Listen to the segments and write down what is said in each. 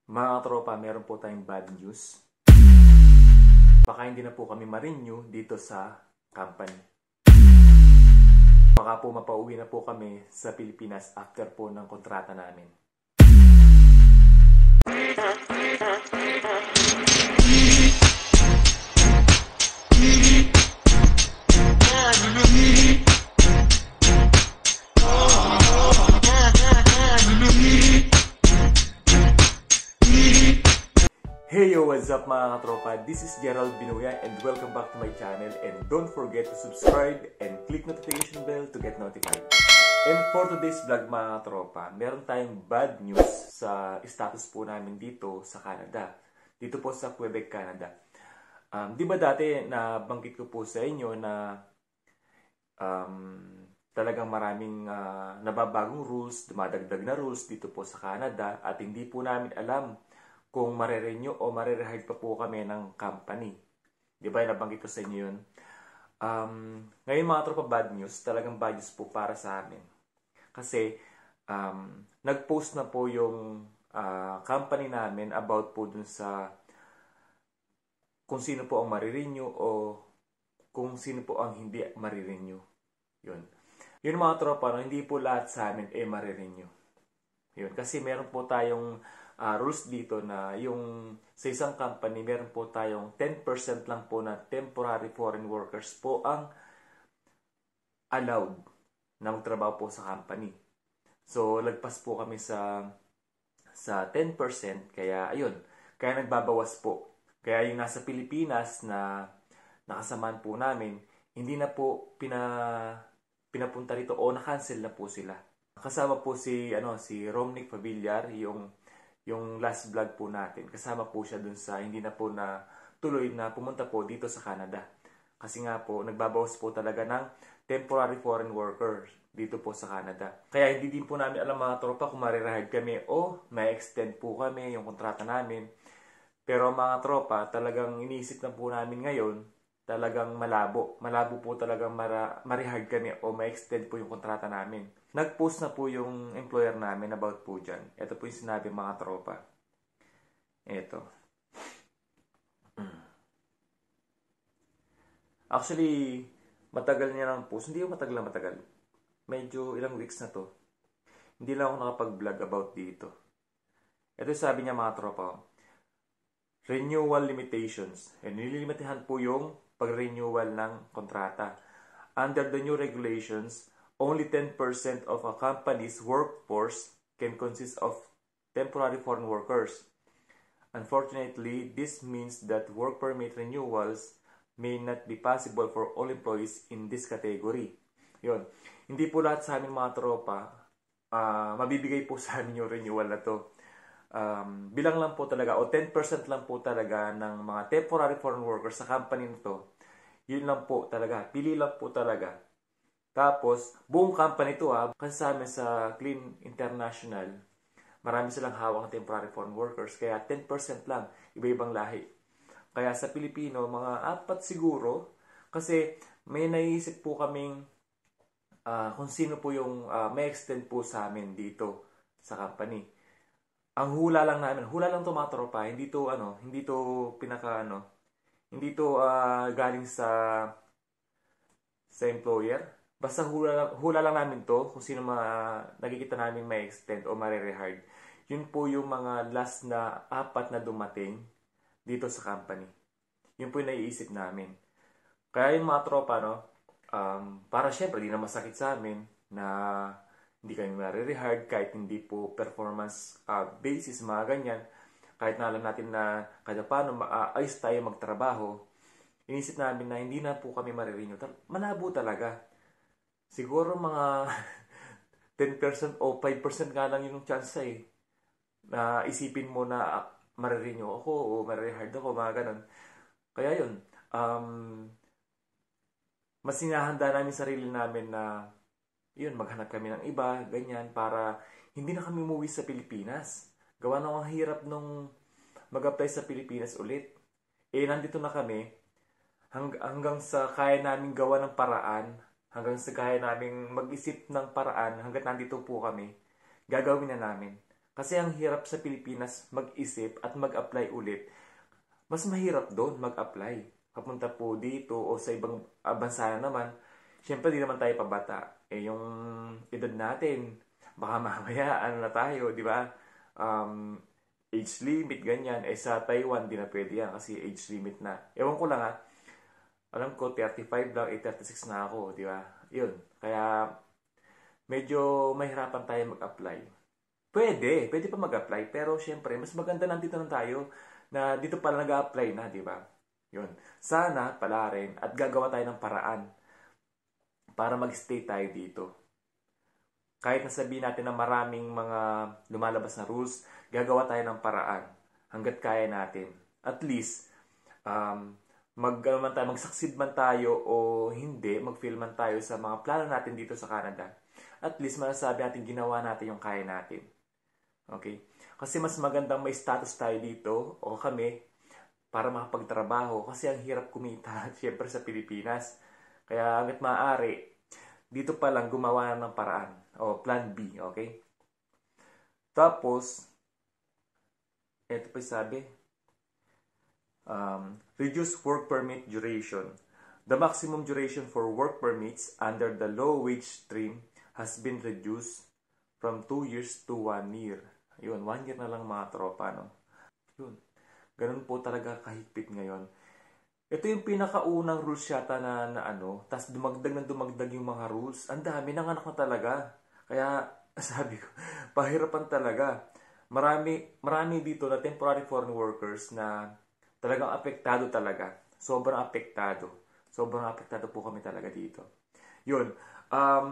Mga tropa, meron po tayong bad news. Baka hindi na po kami ma-renew dito sa company. Baka po mapauwi na po kami sa Pilipinas after po ng kontrata namin. Hey yo, what's up mga katropa? This is Gerald Binuya and welcome back to my channel, and don't forget to subscribe and click notification bell to get notified. And for today's vlog mga katropa, meron tayong bad news sa status po namin dito sa Canada. Dito po sa Quebec, Canada. Di ba dati nabanggit ko po sa inyo na talagang maraming nababagong rules, dumadagdag na rules dito po sa Canada at hindi po namin alam kung marerenew o marerehire pa po kami ng company. Di ba, nabanggit ko sa inyo yun? Ngayon mga tropa, bad news, talagang bad news po para sa amin. Kasi, nag-post na po yung company namin about po dun sa kung sino po ang marirenew o kung sino po ang hindi marirenew. Yun. Yun mga tropa, no, hindi po lahat sa amin marirenew. Yun. Kasi meron po tayong rules dito na yung sa isang company, meron po tayong 10% lang po na temporary foreign workers po ang allowed na magtrabaho po sa company. So, lagpas po kami sa 10%, kaya ayun, kaya nagbabawas po. Kaya yung nasa Pilipinas na nakasamaan po namin, hindi na po pinapunta rito o na-cancel na po sila. Kasama po si Romnick Favillar, yung last vlog po natin. Kasama po siya dun sa hindi na po na tuloy na pumunta po dito sa Canada. Kasi nga po, nagbabawas po talaga ng temporary foreign workers dito po sa Canada. Kaya hindi din po namin alam mga tropa kung marirehire kami o ma-extend po kami yung kontrata namin. Pero mga tropa, talagang iniisip na po namin ngayon, talagang malabo. Malabo po talagang marehire kami o ma-extend po yung kontrata namin. Nag-post na po yung employer namin about po dyan. Ito po yung sinabi mga tropa. Ito. Actually, matagal niya lang post. Hindi yung matagal. Medyo ilang weeks na to. Hindi lang ako nakapag-vlog about dito. Ito yung sabi niya mga tropa. Renewal limitations. Nililimitahan po yung pag-renewal ng kontrata. Under the new regulations, only 10% of a company's workforce can consist of temporary foreign workers. Unfortunately, this means that work permit renewals may not be possible for all employees in this category. Yun. Hindi po lahat sa amin mga tropa, mabibigay po sa amin yung renewal na to. Bilang lang po talaga, o 10% lang po talaga ng mga temporary foreign workers sa company nito. Yun lang po talaga. Pili lang po talaga. Tapos, buong company ito kasi sa amin sa Clean International, marami silang hawak ng temporary foreign workers, kaya 10% lang, iba-ibang lahi. Kaya sa Pilipino, mga 4 siguro, kasi may naisip po kaming kung sino po yung may extend po sa amin dito sa company. Ang hula lang namin, hula lang to mga tropa, hindi to hindi to galing sa employer. Basta hula lang namin to kung sino nakikita namin may extend o marerehire. Yun po yung mga last na 4 na dumating dito sa company. Yun po yung naiisip namin. Kaya yung mga tropa, para syempre di na masakit sa amin na hindi kami marerehire kahit hindi po performance basis, mga ganyan. Kahit na alam natin na kada paano ayos tayo magtrabaho, inisip namin na hindi na po kami marirenew. Malabo talaga. Siguro mga 10% o 5% nga lang yung chance na isipin mo na marirenew ako o marerehire ako, mga ganun. Kaya yun, mas sinahanda namin sarili namin na yun, maghanap kami ng iba, ganyan, para hindi na kami umuwi sa Pilipinas. Gawa na ang hirap nung mag-apply sa Pilipinas ulit. Nandito na kami, hanggang sa kaya namin gawa ng paraan, hanggang sa kaya namin mag-isip ng paraan, hanggat nandito po kami, gagawin na namin. Kasi ang hirap sa Pilipinas mag-isip at mag-apply ulit. Mas mahirap doon mag-apply. Papunta po dito o sa ibang bansa na naman, syempre di naman tayo pabata. Yung edad natin, baka mamaya ano na tayo, di ba? Um, age limit, ganyan. Sa Taiwan, di na pwede yan kasi age limit na. Ewan ko lang alam ko 35 lang, 36 na ako, di ba? Yun. Kaya medyo mahirapan tayo mag-apply. Pwede pa mag-apply, pero syempre, mas maganda nandito na tayo na dito pala nag-apply na, di ba? Yun. Sana pala rin at gagawa tayo ng paraan para mag-stay tayo dito. Kahit nasabihin natin na maraming mga lumalabas na rules, gagawa tayo ng paraan hanggat kaya natin. At least, mag-succeed man tayo o hindi, mag-fail man tayo sa mga plano natin dito sa Canada. At least, masasabi natin ginawa natin yung kaya natin. Okay? Kasi mas magandang may status tayo dito o kami para makapagtrabaho kasi ang hirap kumita syempre sa Pilipinas. Kaya hanggat maaari, dito pa lang gumawa ng paraan o plan B, okay? Tapos, ito pa sabi, reduce work permit duration. The maximum duration for work permits under the low wage stream has been reduced from 2 years to 1 year. Yun, 1 year na lang mga tropa, no? Yun. Ganun po talaga kahigpit ngayon. Ito yung pinakaunang rules yata na tas dumagdag yung mga rules. Ang dami ng anak na talaga. Kaya, sabi ko, pahirapan talaga. Marami dito na temporary foreign workers na talagang apektado talaga. Sobrang apektado po kami talaga dito. Yun.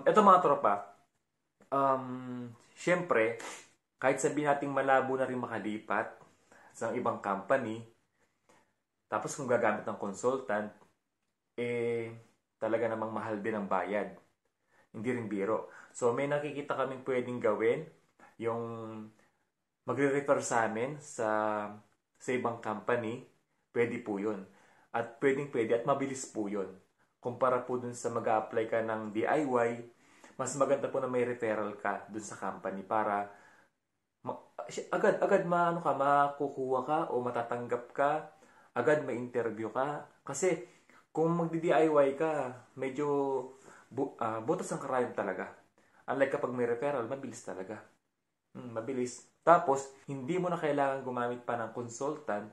Ito mga tropa. Syempre, kahit sabihin natin malabo na rin makalipat sa ibang company, tapos kung gagamit ng consultant, talaga namang mahal din ang bayad. Hindi rin biro. So, may nakikita kaming pwedeng gawin, yung magre-refer sa amin sa ibang company, pwede po yun. At pwede at mabilis po yun. Kumpara po dun sa mag-a-apply ka ng DIY, mas maganda po na may referral ka dun sa company para agad makukuha ka o matatanggap ka, agad ma-interview ka. Kasi kung magdi-DIY ka, medyo butas ang karayom talaga. Unlike kapag may referral, mabilis talaga. Mabilis. Tapos, hindi mo na kailangan gumamit pa ng consultant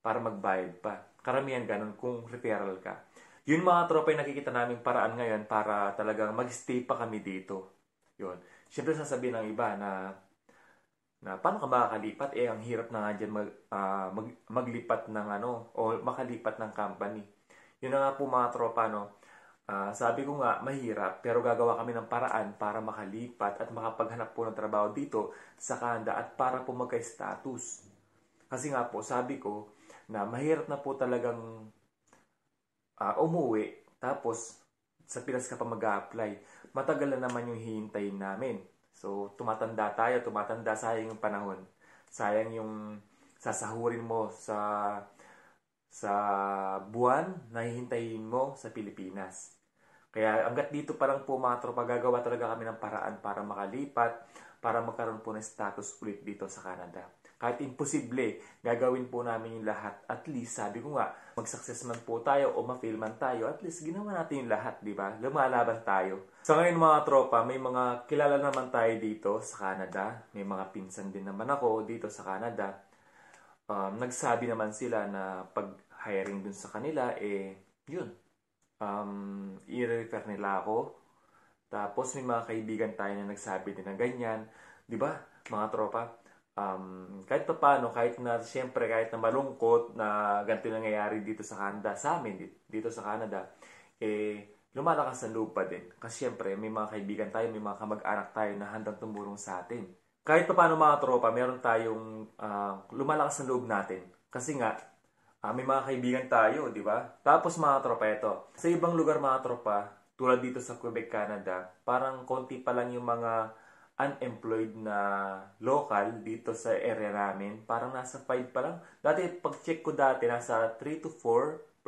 para magbayad pa. Karamihan ganun kung referral ka. Yun mga tropa yung nakikita naming paraan ngayon para talagang mag-stay pa kami dito. Yun. Siyempre sasabihin ng iba na paano ka makakalipat? Ang hirap na nga dyan maglipat ng o makalipat ng company. Yun na nga po mga tropa, sabi ko nga, mahirap, pero gagawa kami ng paraan para makalipat at makapaghanap po ng trabaho dito sa Canada at para po magka-status. Kasi nga po, sabi ko, na mahirap na po talagang umuwi, tapos sa Pilas ka pa mag-a-apply. Matagal na naman yung hihintayin namin. So, tumatanda, sayang yung panahon. Sayang yung sasahurin mo sa buwan na hihintayin mo sa Pilipinas. Kaya hanggat dito parang po mga tropa, gagawa talaga kami ng paraan para makalipat, para magkaroon po ng status ulit dito sa Canada. Kahit imposible, gagawin po namin yung lahat. At least, sabi ko nga, mag-success man po tayo o ma-fail man tayo, at least ginawa natin yung lahat, di ba? Lumalaban tayo. Sa ngayon mga tropa, may mga kilala naman tayo dito sa Canada. May mga pinsan din naman ako dito sa Canada. Nagsabi naman sila na pag hiring dun sa kanila, yun. I-refer nila ako. Tapos may mga kaibigan tayo na nagsabi din ng ganyan. Di ba, mga tropa? Kahit pa paano, kahit na malungkot na ganito nangyayari dito sa Canada, sa amin dito sa Canada, lumalakas ang loob pa din. Kasi syempre, may mga kaibigan tayo, may mga kamag-anak tayo na handang tumulong sa atin. Kahit pa paano mga tropa, meron tayong lumalakas ang loob natin. Kasi nga, may mga kaibigan tayo, di ba? Tapos mga tropa, ito. Sa ibang lugar mga tropa, tulad dito sa Quebec, Canada, parang konti pa lang yung mga unemployed na local dito sa area namin. Parang nasa 5 pa lang. Dati, pag-check ko dati, nasa 3 to 4%.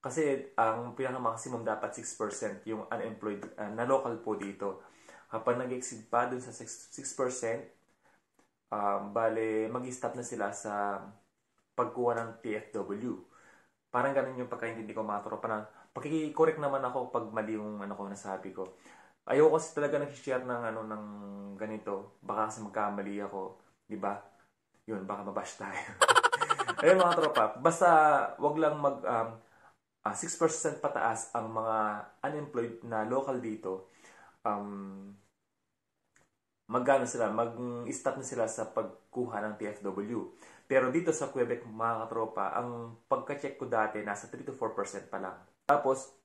Kasi ang pinaka-maximum dapat 6% yung unemployed na local po dito. Kapag nag-exceed pa dun sa 6%, bale, mag-stop na sila sa pagkuha ng PFW. Parang ganun yung pagkaintindi ko mga tropa na pakiki-correct naman ako pag mali yung ano ko nasabi ko. Ayoko kasi talaga nag-share ng ano ng ganito. Baka kasi magkamali ako, 'di ba? Yun, baka mabash tayo. Ayun mga tropa, basta wag lang mag 6% pataas ang mga unemployed na local dito. Um, Magano sila, mag-start na sila sa pagkuha ng PFW. Pero dito sa Quebec, mga katropa, ang pagka-check ko dati, nasa 3 to 4% pa lang. Tapos,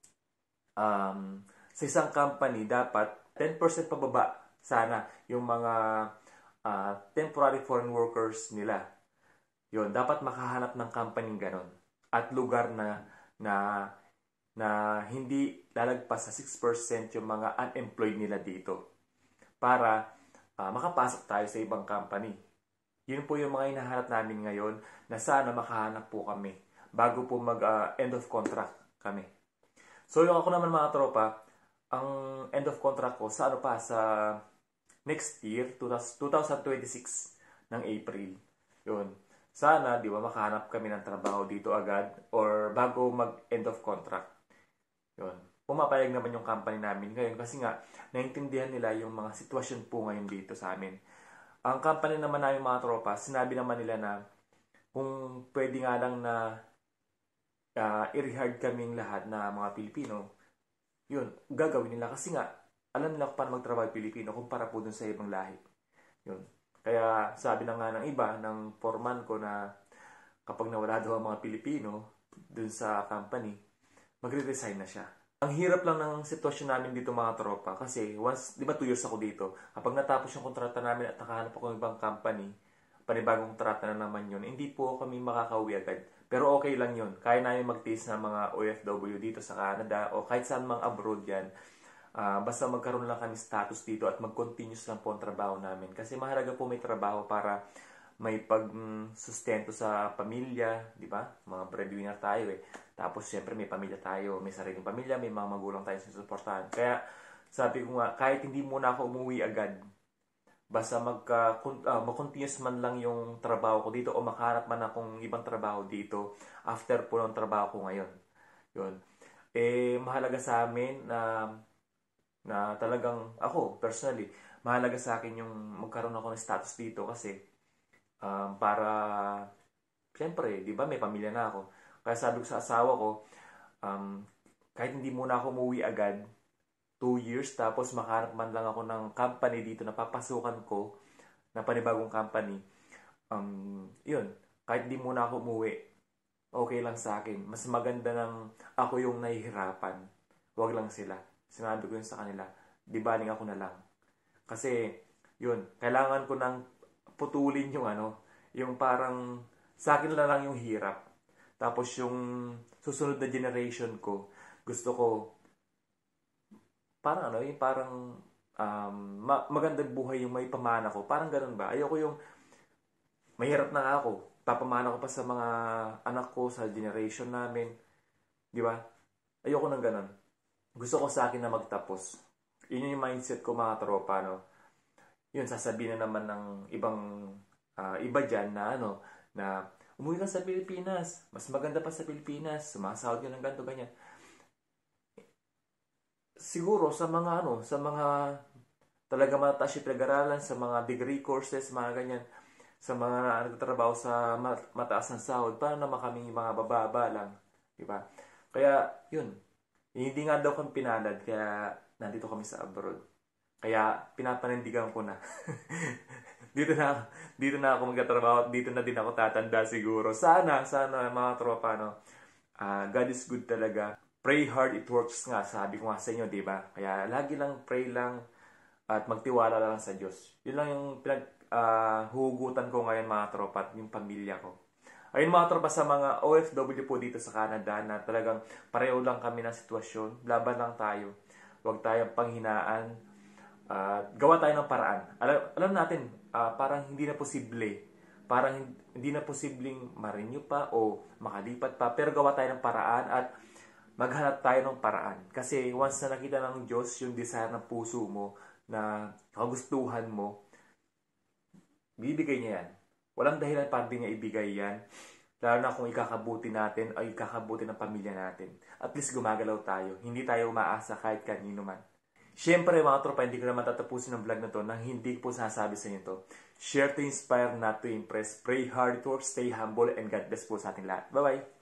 sa isang company, dapat 10% pababa sana yung mga temporary foreign workers nila. Yun, dapat makahanap ng company ganon. At lugar na, na hindi lalagpas sa 6% yung mga unemployed nila dito. Para makapasok tayo sa ibang company. Yun po yung mga hinahanap namin ngayon na sana makahanap po kami bago po mag end of contract kami. So yung ako naman mga tropa, ang end of contract ko sa ano pa sa next year, 2026 ng April. Yun. Sana, di ba, makahanap kami ng trabaho dito agad or bago mag-end of contract. Yun. Pumapayag naman yung company namin ngayon kasi nga naintindihan nila yung mga sitwasyon po ngayon dito sa amin. Ang company naman namin mga tropa, sinabi naman nila na kung pwede nga lang na i-rehire kaming lahat na mga Pilipino, yun, gagawin nila kasi nga alam nila kung paano magtrabaho Pilipino kumpara po dun sa ibang lahi. Yun. Kaya sabi na nga ng iba, ng foreman ko na kapag nawala daw ang mga Pilipino dun sa company, magre-resign na siya. Ang hirap lang ng sitwasyon namin dito mga tropa kasi once, di ba 2 years ako dito, kapag natapos yung kontrata namin at nakahanap ako ng ibang company, panibagong kontrata na naman yun, hindi po kami makakauwi agad. Pero okay lang yun. Kaya namin magtiis ng mga OFW dito sa Canada o kahit saan mang abroad yan. Basta magkaroon lang kami status dito at mag-continuous lang po ang trabaho namin. Kasi mahalaga po may trabaho para may pag-sustento sa pamilya, di ba? Mga breadwinner tayo eh. Tapos siyempre may pamilya tayo, may sariling pamilya, may mga magulang tayo susuportahan. Kaya sabi ko nga, kahit hindi muna ako umuwi agad, basta mag-continuous man lang yung trabaho ko dito o makahanap man akong ibang trabaho dito after po ng trabaho ko ngayon. Yun. Eh, mahalaga sa amin na talagang ako, personally, mahalaga sa akin yung magkaroon ako ng status dito kasi para, siyempre, di ba, may pamilya na ako. Kaya sabi ko sa asawa ko, kahit hindi muna ako umuwi agad, 2 years, tapos makahanap man lang ako ng company dito na papasukan ko, na panibagong company, yun, kahit hindi muna ako umuwi, okay lang sa akin. Mas maganda ng ako yung nahihirapan. Huwag lang sila. Sinabi ko yun sa kanila, di baling ako na lang. Kasi, yun, kailangan ko nang putulin yung yung parang sa akin na lang yung hirap. Tapos yung susunod na generation ko, gusto ko parang yung parang magandang buhay yung may pamana ko. Parang ganun ba? Ayoko yung mahirap na ako. Papamana ko pa sa mga anak ko, sa generation namin. Di ba? Ayoko nang ganun. Gusto ko sa akin na magtapos. Yun yung mindset ko mga tropa, no? Yun, sasabihin na naman ng iba dyan na na umuwi ka sa Pilipinas. Mas maganda pa sa Pilipinas. Sumasahod ka ng ganito, ganyan. Siguro sa mga sa mga talaga mataas yung pinag-aralan, sa mga degree courses, mga ganyan, sa mga nagtatrabaho sa mataas ng sahod, paano naman kaming mga bababa lang, di ba? Kaya, yun. Hindi nga daw kami pinalad, kaya nandito kami sa abroad. Kaya, pinapanindigan ko na. dito na ako magtatrabaho, dito na din ako tatanda siguro. Sana mga tropa, God is good talaga. Pray hard, it works nga. Sabi ko nga sa inyo, di ba? Kaya lagi lang pray lang at magtiwala lang sa Diyos. Yun lang yung hugutan ko ngayon mga tropa at yung pamilya ko. Ayun mga tropa, sa mga OFW po dito sa Canada na talagang pareho lang kami ng sitwasyon. Laban lang tayo. Huwag tayong panghinaan. Gawa tayo ng paraan. Alam natin, parang hindi na posible. Parang hindi na posibleng ma-renew pa o makalipat pa. Pero gawa tayo ng paraan at maghanap tayo ng paraan. Kasi once na nakita ng Diyos yung desire ng puso mo, na kagustuhan mo, bibigay niya yan. Walang dahilan para di niya ibigay yan. Lalo na kung ikakabuti natin o ikakabuti ng pamilya natin. At least gumagalaw tayo. Hindi tayo umaasa kahit kanino man. Siyempre mga tropa, hindi ko naman tatapusin ang vlog na to nang hindi po sasabi sa inyo to. Share to inspire, not to impress. Pray hard to work, stay humble, and God bless po sa ating lahat. Bye-bye!